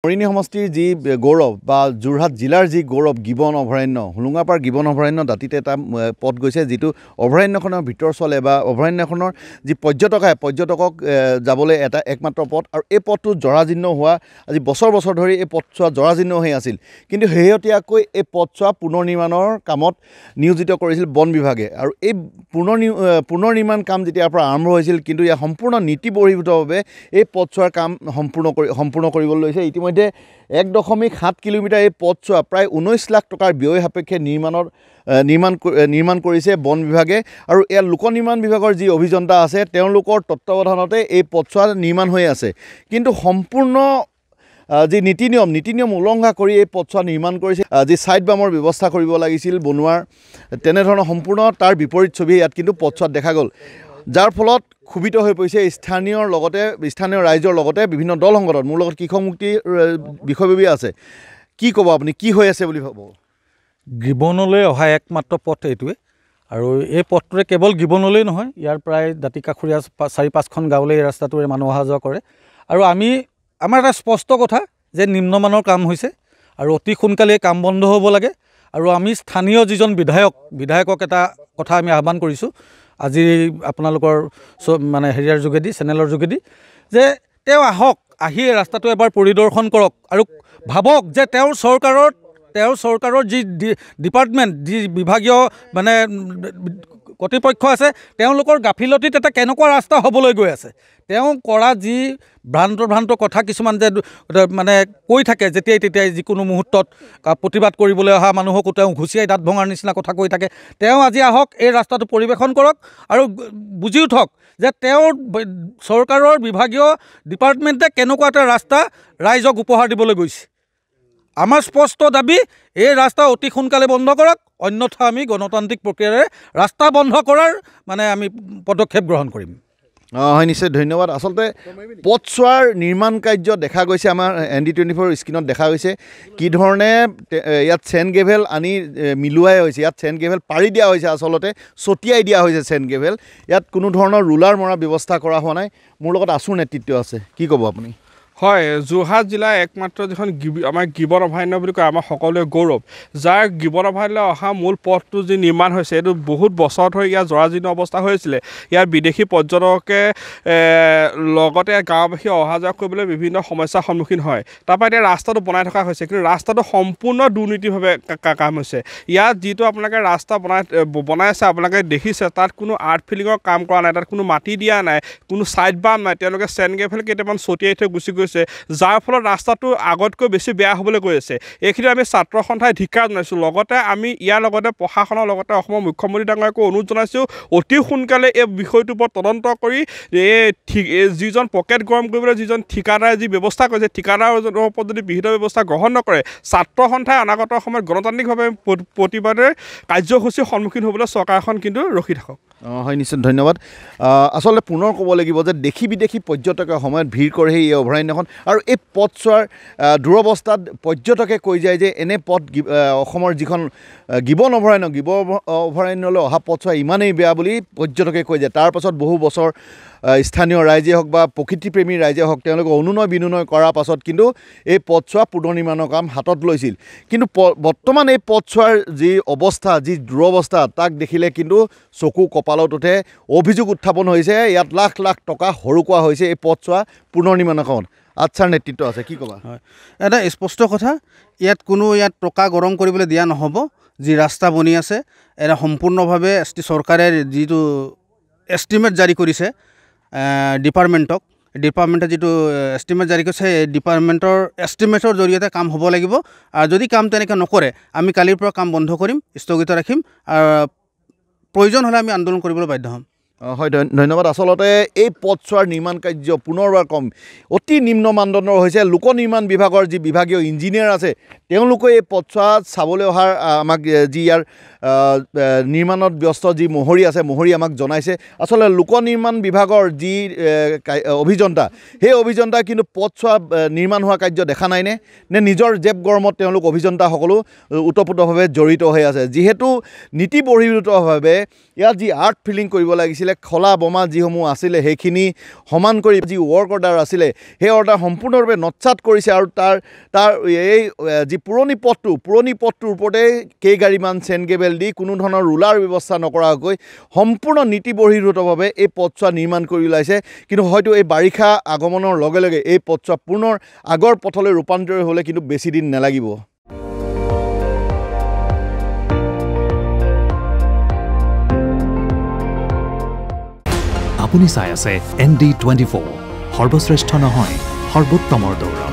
মৰিনী সমষ্টিৰ যি গৌৰৱ বা যোৰহাট জিলাৰ যি গৌৰৱ গিবন অভয়াৰণ্য হোলোঙাপাৰ গিবন অভয়াৰণ্য দাঁতিতে এটা পথ গৈছে যিটো অভয়াৰণ্যখনৰ ভিতৰ চলে বা অভয়াৰণ্যখনৰ যি পৰ্যটকক যাবলৈ এটা একমাত্ৰ পথ আৰু এই পথটো জৰাজীৰ্ণ হোৱা আজি বছৰ বছৰ ধৰি এই পথছোৱা জৰাজীৰ্ণ হৈ আছিল কিন্তু শেহতীয়াকৈ এই পথছোৱা পুনৰ নিৰ্মাণৰ কামত নিয়োজিত কৰিছিল বন বিভাগে আৰু এই পুনৰ নিৰ্মাণ কাম যেতিয়াৰ পৰা আৰম্ভ হৈছিল কিন্তু ইয়াৰ সম্পূৰ্ণ নীতি বহিৰ্ভূতভাৱে এই পথছোৱাৰ কাম সম্পূৰ্ণ কৰিবলৈ লৈছে ইতিমধ্যে 1.7 কিলোমিটাৰ এই পথছোৱা প্ৰায় 19 লাখ টকাৰ ব্যয় সাপেক্ষে নিৰ্মাণ কৰিছে বন বিভাগে আৰু ইয়াৰ লোক নিৰ্মাণ বিভাগৰ যি অভিযন্তা আছে তেওঁলোকৰ তত্ত্বাৱধানতে এই পথছোৱা নিৰ্মাণ হৈ আছে কিন্তু সম্পূৰ্ণ যি নীতি নিয়ম উলংঘা কৰি এই পথছোৱা নিৰ্মাণ কৰিছে যি সাইড বামৰ ব্যৱস্থা কৰিব লাগিছিল বনোৱাৰ তেনেধৰণৰ সম্পূৰ্ণ তাৰ বিপৰীত ছবি ইয়াত কিন্তু পথছোৱাত দেখা গ'ল যাৰ ফলত ক্ষুভিত হৈ পৰিছে স্থানীয় ৰাইজৰ লগতে বিভিন্ন দল সংগঠন মোৰ লগত কৃষক মুক্তি বিষয়ববীয়া আছে কি ক'ব আপুনি কি হৈ আছে বুলি ভাব গিবনলৈ অহা একমাত্ৰ পথ এইটোৱে আৰু এই পথটোৰে কেৱল গিবনলৈ নহয় ইয়াৰ প্ৰায় দাঁতি কাষৰীয়া 4-5খন গাঁৱলৈ এই ৰাস্তাটোৰে মানুহ অহা যোৱা কৰে আৰু আমাৰ এটা স্পষ্ট কথা যে নিম্নমানৰ কাম হৈছে আৰু অতি সোনকালে কাম বন্ধ হ'ব লাগে আৰু আমি স্থানীয় যিজন বিধায়কক এটা কথা আমি আহ্বান কৰিছোঁ আজি আপোনালোকৰ মানে হেৰিয়াৰ যোগেদি চেনেলৰ যোগেদি যে তেওঁ আহি ৰাস্তাটো এবাৰ পৰিদৰ্শন কৰক আৰু ভাবক যে তেওঁৰ চৰকাৰৰ যি ডিপাৰ্টমেণ্ট যি বিভাগীয় মানে কৰ্তৃপক্ষ আছে তেওঁলোকৰ গাফিলতিত এটা কেনেকুৱা ৰাস্তা হ'বলৈ গৈ আছে তেওঁ কৰা যি ভ্ৰান্ত কথা কিছুমান যে মানে কৈ থাকে যেতিয়াই যিকোনো মুহূৰ্তত প্ৰতিবাদ কৰিবলৈ অহা মানুহকো তেওঁ ঘুচিয়াই দাঁত ভঙাৰ নিচিনা কথা কৈ থাকে তেওঁ আজি আহক এই ৰাস্তাটো পৰিৱেশন কৰক আৰু বুজি উঠক যে তেওঁৰ চৰকাৰৰ বিভাগীয় ডিপাৰ্টমেণ্টে কেনেকুৱা এটা ৰাস্তা ৰাইজক উপহাৰ দিবলৈ গৈছে আমাৰ স্পষ্ট দাবী এই ৰাস্তা অতি সোনকালে বন্ধ কৰক অন্যথা আমি গণতান্ত্ৰিক প্ৰক্ৰিয়াৰে ৰাস্তা বন্ধ কৰাৰ মানে আমি পদক্ষেপ গ্ৰহণ কৰিম হয় নিশ্চয় ধন্যবাদ আচলতে পথছোৱাৰ নিৰ্মাণ কাৰ্য দেখা গৈছে আমাৰ ND24 স্ক্ৰীনত দেখা গৈছে কি ধৰণে ইয়াত চেণ্ড গ্ৰেভেল আনি মিলোৱাই হৈছে ইয়াত চেণ্ড গ্ৰেভেল পাৰি দিয়া হৈছে আচলতে ছটিয়াই দিয়া হৈছে চেণ্ড গ্ৰেভেল ইয়াত কোনো ধৰণৰ ৰুলাৰ মৰা ব্যৱস্থা কৰা হোৱা নাই মোৰ লগত আছুৰ নেতৃত্ব আছে কি ক'ব আপুনি হয় যোৰহাট জিলাৰ একমাত্ৰ যিখন আমাৰ গিবন অভয়াৰণ্য বুলি কয় আমাৰ সকলোৱে গৌৰৱ যাৰ গিবন অভয়াৰণ্য অহা মূল পথটো যি নিৰ্মাণ হৈছে এইটো বহুত বছৰ ধৰি ইয়াৰ জৰাজীৰ্ণ অৱস্থা হৈছিলে ইয়াৰ বিদেশী পৰ্যটকে লগতে গাঁওবাসী অহা যোৱা কৰিবলৈ বিভিন্ন সমস্যাৰ সন্মুখীন হয় তাৰপৰা এতিয়া ৰাস্তাটো বনাই থকা হৈছে কিন্তু ৰাস্তাটো সম্পূৰ্ণ দুৰ্নীতিভাৱে কাম হৈছে ইয়াত যিটো আপোনালোকে ৰাস্তা বনাই আছে আপোনালোকে দেখিছে তাত কোনো আৰ্ট ফিলিঙৰ কাম কৰা নাই তাত কোনো মাটি দিয়া নাই কোনো ছাইড বাম নাই তেওঁলোকে চেণ্ড গ্ৰেভেল কেইটামান ছটিয়াই থৈ গুচি গৈছে যাৰ ফলত ৰাস্তাটো আগতকৈ বেছি বেয়া হ'বলৈ গৈ আছে এইখিনি আমি ছাত্ৰ সন্থাই ধিক্কাৰ জনাইছোঁ লগতে আমি ইয়াৰ লগতে প্ৰশাসনৰ লগতে অসমৰ মুখ্যমন্ত্ৰী ডাঙৰীয়াকো অনুৰোধ জনাইছোঁ অতি সোনকালে এই বিষয়টোৰ ওপৰত তদন্ত কৰি যিজন পকেট গৰম কৰিবলৈ যিজন ঠিকাদাৰে যি ব্যৱস্থা কৰিছে ঠিকাদাৰৰ ওপৰত যদি বিহিত ব্যৱস্থা গ্ৰহণ নকৰে ছাত্ৰ সন্থাই অনাগত সময়ত গণতান্ত্ৰিকভাৱে প্ৰতিবাদৰ কাৰ্যসূচীৰ সন্মুখীন হ'বলৈ চৰকাৰখন কিন্তু ৰখি থাকক হয় নিশ্চয় ধন্যবাদ আচলতে পুনৰ ক'ব লাগিব যে দেশী বিদেশী পৰ্যটকে সময়ত ভিৰ কৰে এই অভয়াৰণ্যখন আৰু এই পথছোৱাৰ দুৰৱস্থাত পৰ্যটকে কৈ যায় যে এনে পথ অসমৰ যিখন গিবন অভয়াৰণ্যলৈ অহা পথছোৱা ইমানেই বেয়া বুলি পৰ্যটকে কৈ যায় তাৰ পাছত বহু বছৰ স্থানীয় ৰাইজে হওক বা প্ৰকৃতিপ্ৰেমী ৰাইজে হওক তেওঁলোকে অনুনয় বিনুনয় কৰাৰ পাছত কিন্তু এই পথছোৱা পুনৰ নিৰ্মাণৰ কাম হাতত লৈছিল কিন্তু বৰ্তমান এই পথছোৱাৰ যি অৱস্থা যি দুৰৱস্থা তাক দেখিলে কিন্তু চকু কপালত উঠে অভিযোগ উত্থাপন হৈছে ইয়াত লাখ লাখ টকা হৰুকোৱা হৈছে এই পথছোৱা পুনৰ নিৰ্মাণৰ কামত আচ্ছাৰ নেতৃত্ব আছে কি ক'বা হয় এটা স্পষ্ট কথা ইয়াত টকা গৰম কৰিবলৈ দিয়া নহ'ব যি ৰাস্তা বনি আছে এটা সম্পূৰ্ণভাৱে চৰকাৰে যিটো এষ্টিমেট জাৰি কৰিছে ডিপাৰ্টমেণ্টে যিটো এষ্টিমেট জাৰি কৰিছে সেই ডিপাৰ্টমেণ্টৰ এষ্টিমেটৰ জৰিয়তে কাম হ'ব লাগিব আৰু যদি কাম তেনেকৈ নকৰে আমি কালিৰ পৰা কাম বন্ধ কৰিম স্থগিত ৰাখিম আৰু প্ৰয়োজন হ'লে আমি আন্দোলন কৰিবলৈ বাধ্য হ'ম হয় ধন্যবাদ আচলতে এই পথছোৱাৰ নিৰ্মাণ কাৰ্য পুনৰবাৰ কম অতি নিম্ন মানদণ্ডৰ হৈছে লোক নিৰ্মাণ বিভাগৰ যি বিভাগীয় ইঞ্জিনিয়াৰ আছে তেওঁলোকে এই পথছোৱা চাবলৈ অহাৰ আমাক যি ইয়াৰ নিৰ্মাণত ব্যস্ত যি মহৰী আছে মহৰী আমাক জনাইছে আচলতে লোক নিৰ্মাণ বিভাগৰ যি অভিযন্তা সেই অভিযন্তা কিন্তু পথছোৱা নিৰ্মাণ হোৱা কাৰ্য দেখা নাইনে নে নিজৰ জেব গৰমত তেওঁলোক অভিযন্তাসকলো ওতপ্ৰোতভাৱে জড়িত হৈ আছে যিহেতু নীতি বহিৰ্ভূতভাৱে ইয়াত যি আৰ্ট ফিলিং কৰিব লাগিছিল কৰিছিলে খলা বোমা যিসমূহ আছিলে সেইখিনি সমান কৰি যি ৱৰ্ক অৰ্ডাৰ আছিলে সেই অৰ্ডাৰ সম্পূৰ্ণৰূপে নৎসাত কৰিছে আৰু তাৰ এই যি পুৰণি পথটোৰ ওপৰতে কেইগাড়ীমান চেইন কেবেল দি কোনো ধৰণৰ ৰুলাৰ ব্যৱস্থা নকৰাকৈ সম্পূৰ্ণ নীতি বহিৰ্ভূতভাৱে এই পথছোৱা নিৰ্মাণ কৰি ওলাইছে কিন্তু হয়তো এই বাৰিষা আগমনৰ লগে লগে এই পথছোৱা পুনৰ আগৰ পথলৈ ৰূপান্তৰিত হ'লে কিন্তু বেছি দিন নালাগিব আপুনি চাই আছে ND24 সৰ্বশ্ৰেষ্ঠ নহয় সৰ্বোত্তমৰ দৌৰ